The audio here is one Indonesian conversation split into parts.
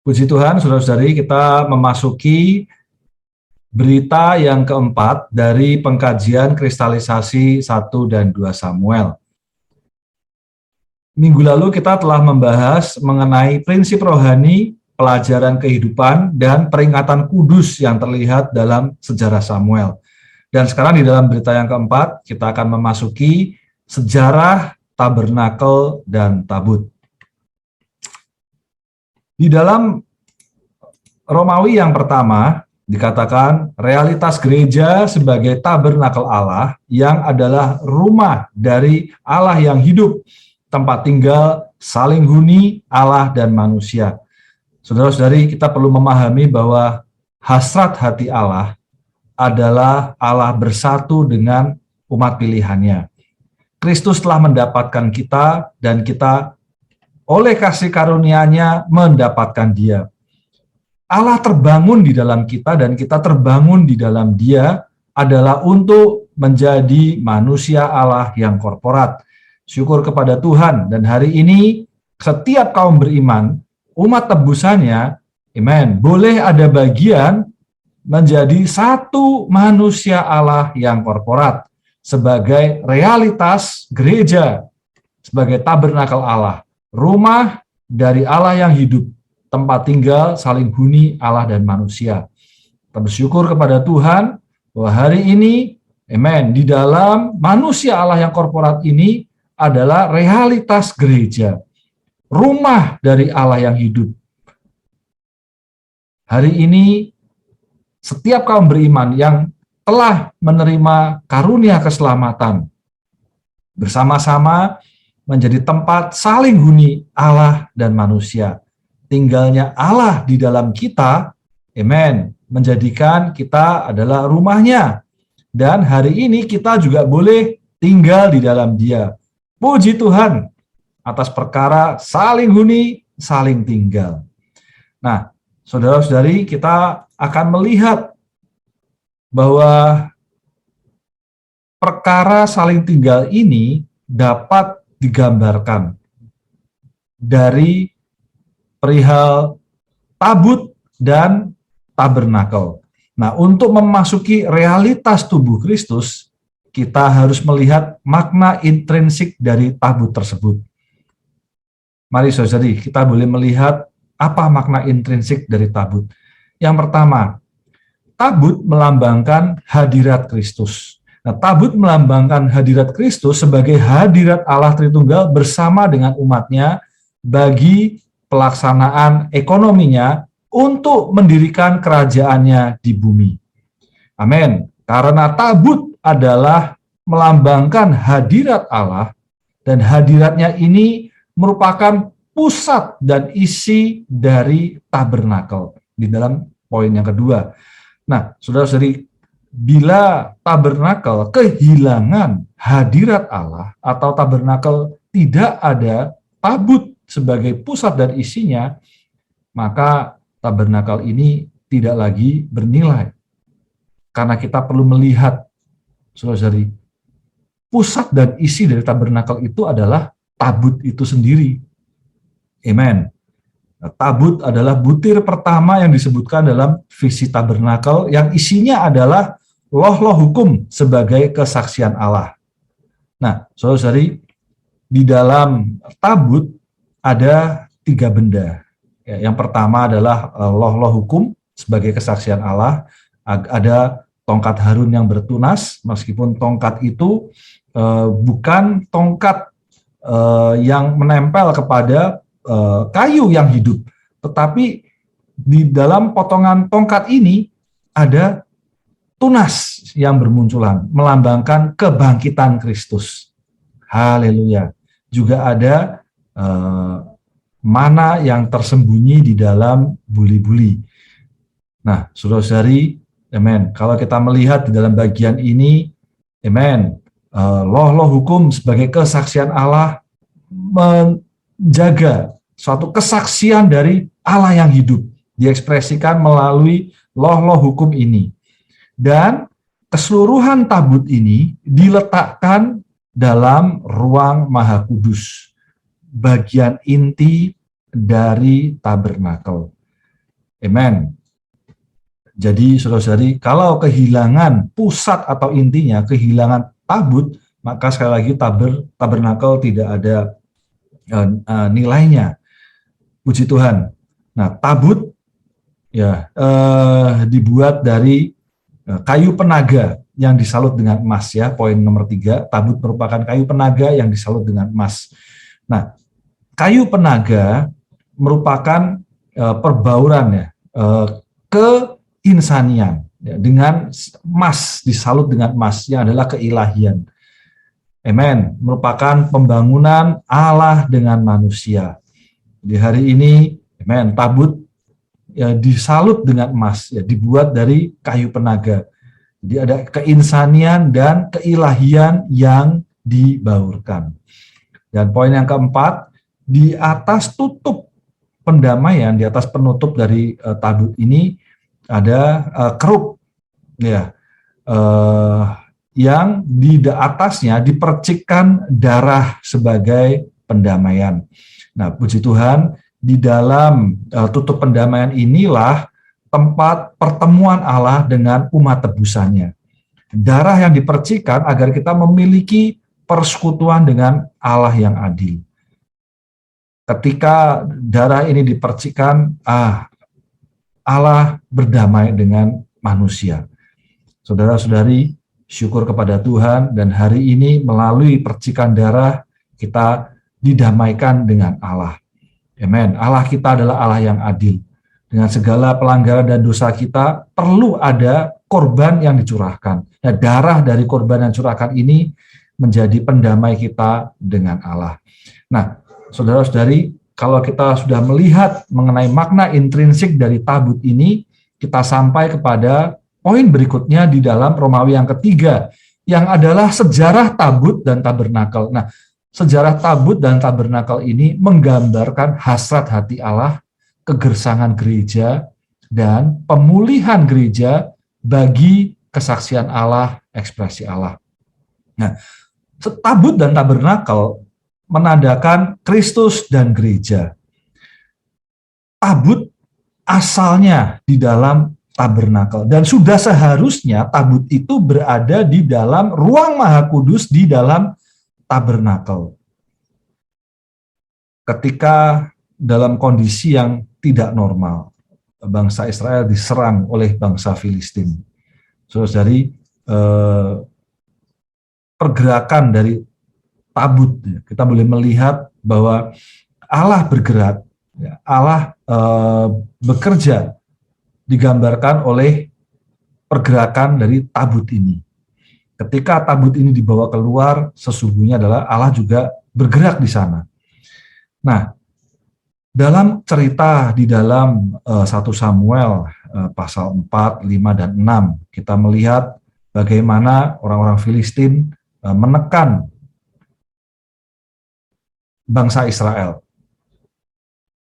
Puji Tuhan, saudara-saudari, kita memasuki berita yang keempat dari pengkajian kristalisasi 1 dan 2 Samuel. Minggu lalu kita telah membahas mengenai prinsip rohani, pelajaran kehidupan, dan peringatan kudus yang terlihat dalam sejarah Samuel. Dan sekarang di dalam berita yang keempat, kita akan memasuki sejarah tabernakel dan tabut. Di dalam Romawi yang pertama, dikatakan realitas gereja sebagai tabernakel Allah yang adalah rumah dari Allah yang hidup, tempat tinggal saling huni Allah dan manusia. Saudara-saudari, kita perlu memahami bahwa hasrat hati Allah adalah Allah bersatu dengan umat pilihannya. Kristus telah mendapatkan kita dan kita oleh kasih karunia-Nya mendapatkan Dia. Allah terbangun di dalam kita dan kita terbangun di dalam Dia adalah untuk menjadi manusia Allah yang korporat. Syukur kepada Tuhan, dan hari ini setiap kaum beriman, umat tebusannya, amen, boleh ada bagian menjadi satu manusia Allah yang korporat sebagai realitas gereja, sebagai tabernakel Allah, rumah dari Allah yang hidup, tempat tinggal saling huni Allah dan manusia. Kita bersyukur kepada Tuhan bahwa hari ini, amen, di dalam manusia Allah yang korporat ini adalah realitas gereja, rumah dari Allah yang hidup. Hari ini, setiap kaum beriman yang telah menerima karunia keselamatan bersama-sama menjadi tempat saling huni Allah dan manusia. Tinggalnya Allah di dalam kita, amen, menjadikan kita adalah rumahnya. Dan hari ini kita juga boleh tinggal di dalam Dia. Puji Tuhan atas perkara saling huni, saling tinggal. Nah, saudara-saudari, kita akan melihat bahwa perkara saling tinggal ini dapat digambarkan dari perihal tabut dan tabernakel. Nah, untuk memasuki realitas tubuh Kristus, kita harus melihat makna intrinsik dari tabut tersebut. Mari saudari, kita boleh melihat apa makna intrinsik dari tabut. Yang pertama, tabut melambangkan hadirat Kristus. Nah, tabut melambangkan hadirat Kristus sebagai hadirat Allah Tritunggal bersama dengan umatnya bagi pelaksanaan ekonominya untuk mendirikan kerajaannya di bumi. Amin. Karena tabut adalah melambangkan hadirat Allah dan hadiratnya ini merupakan pusat dan isi dari tabernakel di dalam poin yang kedua. Nah, saudara-saudari, bila tabernakel kehilangan hadirat Allah atau tabernakel tidak ada tabut sebagai pusat dan isinya, maka tabernakel ini tidak lagi bernilai. Karena kita perlu melihat, saudara-saudari, pusat dan isi dari tabernakel itu adalah tabut itu sendiri. Amen. Nah, tabut adalah butir pertama yang disebutkan dalam visi tabernakel yang isinya adalah loh-loh hukum sebagai kesaksian Allah. Nah, saudara-saudari, di dalam tabut ada 3 benda. Yang pertama adalah loh-loh hukum sebagai kesaksian Allah. Ada tongkat Harun yang bertunas, meskipun tongkat itu bukan tongkat yang menempel kepada kayu yang hidup, tetapi di dalam potongan tongkat ini ada tunas yang bermunculan, melambangkan kebangkitan Kristus. Haleluya. Juga ada mana yang tersembunyi di dalam buli-buli. Nah, saudara-saudari, amen. Kalau kita melihat di dalam bagian ini, amen, loh-loh hukum sebagai kesaksian Allah menjaga suatu kesaksian dari Allah yang hidup, diekspresikan melalui loh-loh hukum ini. Dan keseluruhan tabut ini diletakkan dalam ruang Maha Kudus, bagian inti dari tabernakel. Amen. Jadi saudara-saudari, kalau kehilangan pusat atau intinya, kehilangan tabut, maka sekali lagi tabernakel tidak ada nilainya. Puji Tuhan. Nah, tabut ya dibuat dari kayu penaga yang disalut dengan emas ya. Poin nomor 3, tabut merupakan kayu penaga yang disalut dengan emas. Nah, kayu penaga merupakan perbauran ya keinsanian ya, dengan emas, disalut dengan emas yang adalah keilahian. Amen. Merupakan pembangunan Allah dengan manusia. Di hari ini, amen, tabut ya, disalut dengan emas, ya, dibuat dari kayu penaga. Jadi ada keinsanian dan keilahian yang dibaurkan. Dan poin yang keempat, di atas tutup pendamaian, di atas penutup dari tabut ini ada kerup, ya, yang di atasnya dipercikkan darah sebagai pendamaian. Nah, puji Tuhan, di dalam tutup pendamaian inilah tempat pertemuan Allah dengan umat tebusannya. Darah yang dipercikan agar kita memiliki persekutuan dengan Allah yang adil. Ketika darah ini dipercikan, Allah berdamai dengan manusia. Saudara-saudari, syukur kepada Tuhan, dan hari ini melalui percikan darah kita didamaikan dengan Allah. Amen. Allah kita adalah Allah yang adil. Dengan segala pelanggaran dan dosa kita, perlu ada korban yang dicurahkan. Nah, darah dari korban yang dicurahkan ini menjadi pendamai kita dengan Allah. Nah, saudara-saudari, kalau kita sudah melihat mengenai makna intrinsik dari tabut ini, kita sampai kepada poin berikutnya di dalam Romawi yang ketiga, yang adalah sejarah tabut dan tabernakel. Nah, sejarah tabut dan tabernakel ini menggambarkan hasrat hati Allah, kegersangan gereja, dan pemulihan gereja bagi kesaksian Allah, ekspresi Allah. Nah, tabut dan tabernakel menandakan Kristus dan gereja. Tabut asalnya di dalam tabernakel, dan sudah seharusnya tabut itu berada di dalam ruang maha kudus di dalam tabernakel. Ketika dalam kondisi yang tidak normal, bangsa Israel diserang oleh bangsa Filistin. Saudari, pergerakan dari tabut, kita boleh melihat bahwa Allah bergerak, Allah bekerja, digambarkan oleh pergerakan dari tabut ini. Ketika tabut ini dibawa keluar, sesungguhnya adalah Allah juga bergerak di sana. Nah, dalam cerita di dalam 1 Samuel pasal 4, 5, dan 6, kita melihat bagaimana orang-orang Filistin menekan bangsa Israel.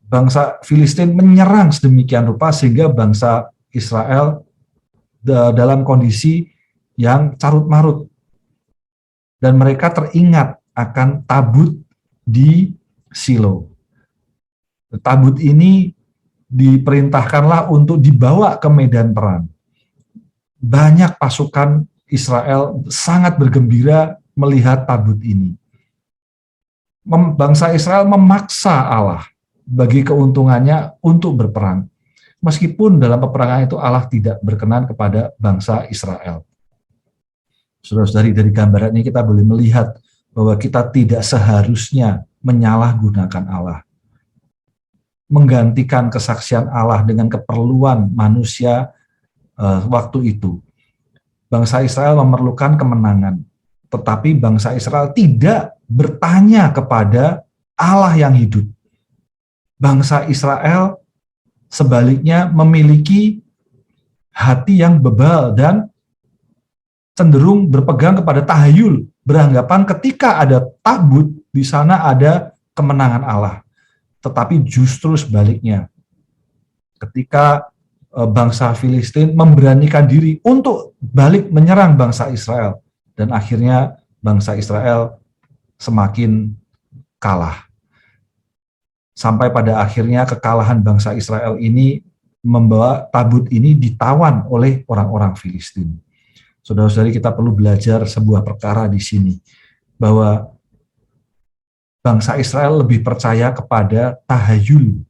Bangsa Filistin menyerang sedemikian rupa sehingga bangsa Israel dalam kondisi yang carut-marut. Dan mereka teringat akan tabut di Silo. Tabut ini diperintahkanlah untuk dibawa ke medan perang. Banyak pasukan Israel sangat bergembira melihat tabut ini. Bangsa Israel memaksa Allah bagi keuntungannya untuk berperang. Meskipun dalam peperangan itu Allah tidak berkenan kepada bangsa Israel. Saudara-saudari, dari gambaran ini kita boleh melihat bahwa kita tidak seharusnya menyalahgunakan Allah. Menggantikan kesaksian Allah dengan keperluan manusia waktu itu. Bangsa Israel memerlukan kemenangan, tetapi bangsa Israel tidak bertanya kepada Allah yang hidup. Bangsa Israel sebaliknya memiliki hati yang bebal dan cenderung berpegang kepada tahayul, beranggapan ketika ada tabut, di sana ada kemenangan Allah. Tetapi justru sebaliknya, ketika bangsa Filistin memberanikan diri untuk balik menyerang bangsa Israel, dan akhirnya bangsa Israel semakin kalah. Sampai pada akhirnya kekalahan bangsa Israel ini membawa tabut ini ditawan oleh orang-orang Filistin. Saudara-saudari, kita perlu belajar sebuah perkara di sini, bahwa bangsa Israel lebih percaya kepada tahayul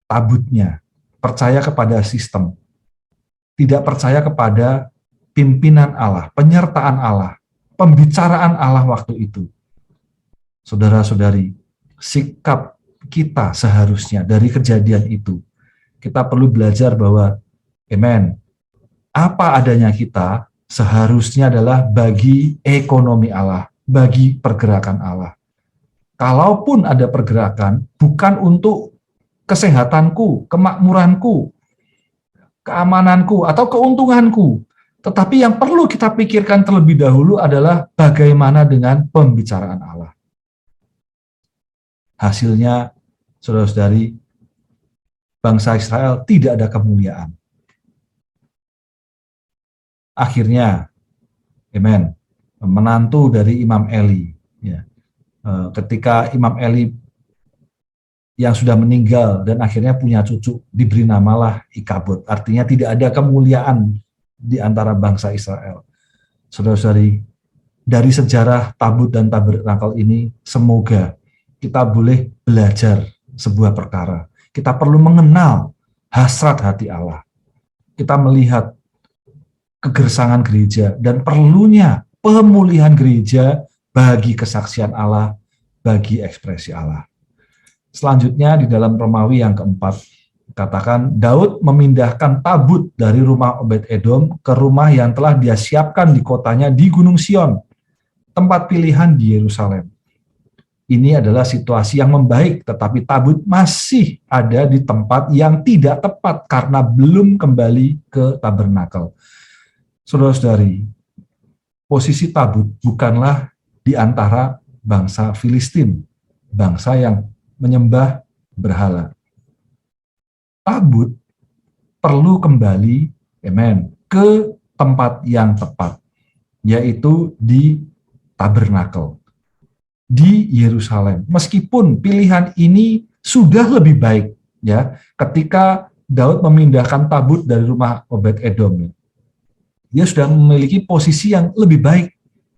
tabutnya, percaya kepada sistem, tidak percaya kepada pimpinan Allah, penyertaan Allah, pembicaraan Allah waktu itu. Saudara-saudari, sikap kita seharusnya dari kejadian itu, kita perlu belajar bahwa, amen, apa adanya kita seharusnya adalah bagi ekonomi Allah, bagi pergerakan Allah. Kalaupun ada pergerakan, bukan untuk kesehatanku, kemakmuranku, keamananku, atau keuntunganku, tetapi yang perlu kita pikirkan terlebih dahulu adalah bagaimana dengan pembicaraan Allah. Hasilnya, saudara-saudari, bangsa Israel tidak ada kemuliaan. Akhirnya, amen, menantu dari Imam Eli, ya, ketika Imam Eli yang sudah meninggal dan akhirnya punya cucu, diberi namalah Ikabod, artinya tidak ada kemuliaan di antara bangsa Israel. Saudara-saudari, dari sejarah tabut dan tabernakel ini, semoga kita boleh belajar sebuah perkara. Kita perlu mengenal hasrat hati Allah. Kita melihat kegersangan gereja dan perlunya pemulihan gereja bagi kesaksian Allah, bagi ekspresi Allah. Selanjutnya di dalam Romawi yang keempat, katakan Daud memindahkan tabut dari rumah Obed-Edom ke rumah yang telah dia siapkan di kotanya di Gunung Sion, tempat pilihan di Yerusalem. Ini adalah situasi yang membaik, tetapi tabut masih ada di tempat yang tidak tepat karena belum kembali ke tabernakel. Saudara-saudari, posisi tabut bukanlah di antara bangsa Filistin, bangsa yang menyembah berhala. Tabut perlu kembali, amen, ke tempat yang tepat, yaitu di tabernakel, di Yerusalem. Meskipun pilihan ini sudah lebih baik, ya, ketika Daud memindahkan tabut dari rumah Obed-Edom, dia sudah memiliki posisi yang lebih baik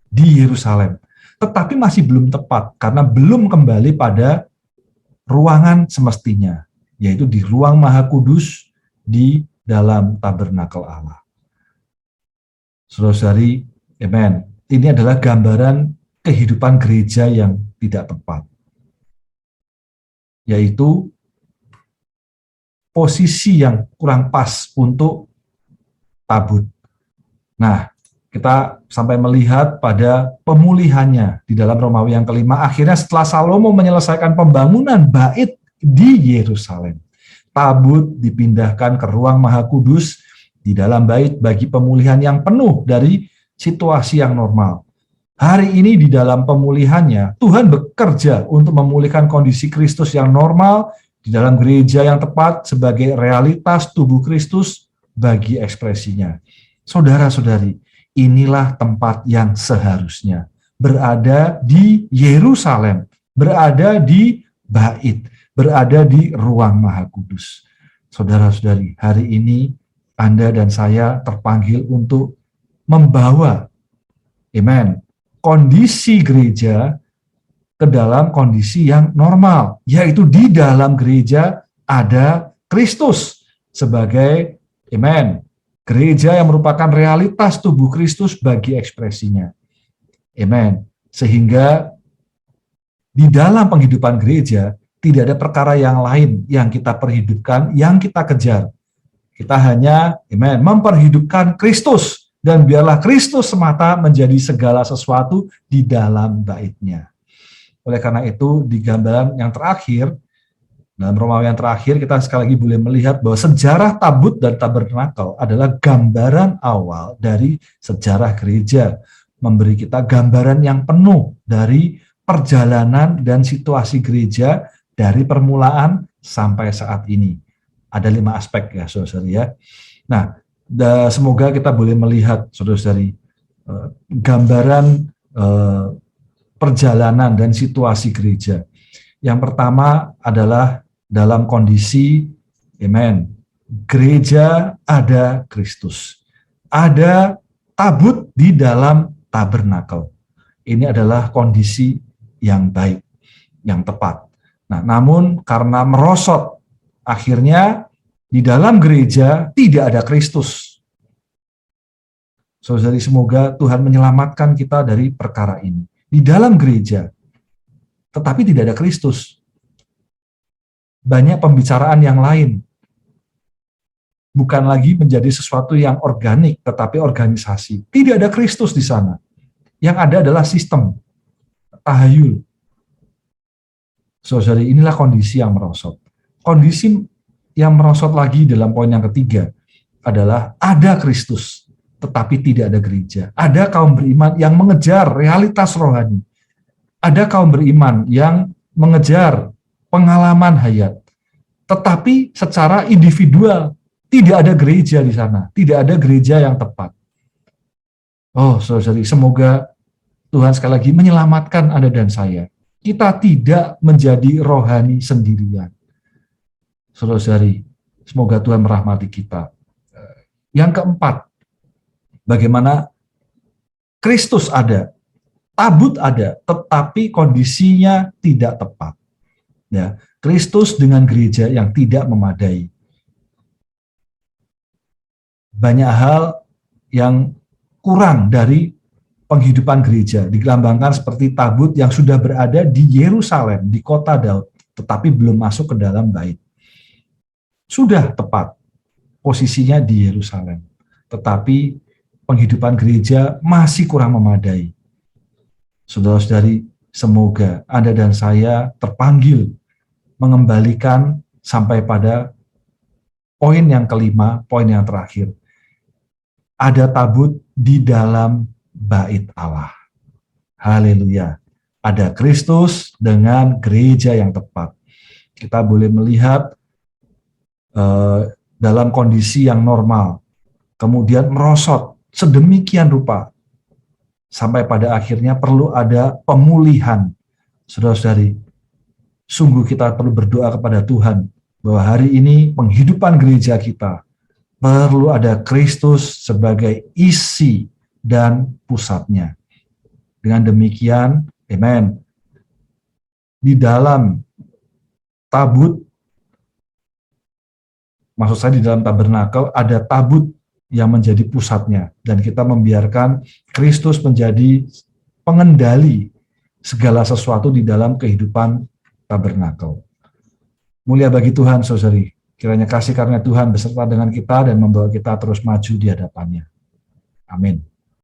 di Yerusalem. Tetapi masih belum tepat, karena belum kembali pada ruangan semestinya, yaitu di ruang Maha Kudus di dalam tabernakel Allah. Saudara-saudari, amen, ini adalah gambaran kehidupan gereja yang tidak tepat, yaitu posisi yang kurang pas untuk tabut. Nah, kita sampai melihat pada pemulihannya di dalam Romawi yang kelima. Akhirnya setelah Salomo menyelesaikan pembangunan bait di Yerusalem, tabut dipindahkan ke ruang Maha Kudus di dalam bait bagi pemulihan yang penuh dari situasi yang normal. Hari ini di dalam pemulihannya, Tuhan bekerja untuk memulihkan kondisi Kristus yang normal di dalam gereja yang tepat sebagai realitas tubuh Kristus bagi ekspresinya. Saudara-saudari, inilah tempat yang seharusnya berada di Yerusalem, berada di bait, berada di ruang Maha Kudus. Saudara-saudari, hari ini Anda dan saya terpanggil untuk membawa, amen, kondisi gereja ke dalam kondisi yang normal, yaitu di dalam gereja ada Kristus sebagai, amen, gereja yang merupakan realitas tubuh Kristus bagi ekspresinya. Amen. Sehingga di dalam penghidupan gereja tidak ada perkara yang lain yang kita perhidupkan, yang kita kejar. Kita hanya, amen, memperhidupkan Kristus, dan biarlah Kristus semata menjadi segala sesuatu di dalam bait-Nya. Oleh karena itu, di gambaran yang terakhir, dalam Romawi yang terakhir, kita sekali lagi boleh melihat bahwa sejarah tabut dan tabernakel adalah gambaran awal dari sejarah gereja, memberi kita gambaran yang penuh dari perjalanan dan situasi gereja dari permulaan sampai saat ini. Ada 5 aspek ya, saudara-saudari ya. Nah, semoga kita boleh melihat, saudara-saudari, gambaran perjalanan dan situasi gereja. Yang pertama adalah dalam kondisi, amen, gereja ada Kristus. Ada tabut di dalam tabernakel. Ini adalah kondisi yang baik, yang tepat. Nah, namun karena merosot, akhirnya di dalam gereja tidak ada Kristus. Saudari, semoga Tuhan menyelamatkan kita dari perkara ini. Di dalam gereja, tetapi tidak ada Kristus. Banyak pembicaraan yang lain. Bukan lagi menjadi sesuatu yang organik, tetapi organisasi. Tidak ada Kristus di sana. Yang ada adalah sistem, tahayul. Saudari, inilah kondisi yang merosot. Kondisi yang merosot lagi dalam poin yang ketiga adalah ada Kristus, tetapi tidak ada gereja. Ada kaum beriman yang mengejar realitas rohani. Ada kaum beriman yang mengejar pengalaman hayat. Tetapi secara individual, tidak ada gereja di sana. Tidak ada gereja yang tepat. Oh, saudari, semoga Tuhan sekali lagi menyelamatkan Anda dan saya. Kita tidak menjadi rohani sendirian. Saudari, semoga Tuhan merahmati kita. Yang keempat, bagaimana Kristus ada, tabut ada, tetapi kondisinya tidak tepat. Ya, Kristus dengan gereja yang tidak memadai. Banyak hal yang kurang dari penghidupan gereja, digelambangkan seperti tabut yang sudah berada di Yerusalem, di kota Daud, tetapi belum masuk ke dalam bait. Sudah tepat posisinya di Yerusalem, tetapi penghidupan gereja masih kurang memadai. Saudara-saudari, semoga Anda dan saya terpanggil mengembalikan sampai pada poin yang kelima, poin yang terakhir. Ada tabut di dalam bait Allah. Haleluya. Ada Kristus dengan gereja yang tepat. Kita boleh melihat dalam kondisi yang normal, kemudian merosot sedemikian rupa, sampai pada akhirnya perlu ada pemulihan. Saudara-saudari, sungguh kita perlu berdoa kepada Tuhan, bahwa hari ini penghidupan gereja kita perlu ada Kristus sebagai isi dan pusatnya. Dengan demikian, amen, di dalam tabut, maksud saya di dalam tabernakel, ada tabut yang menjadi pusatnya, dan kita membiarkan Kristus menjadi pengendali segala sesuatu di dalam kehidupan tabernakel. Mulia bagi Tuhan, saudari. Kiranya kasih karunia Tuhan beserta dengan kita dan membawa kita terus maju di hadapannya. Amin.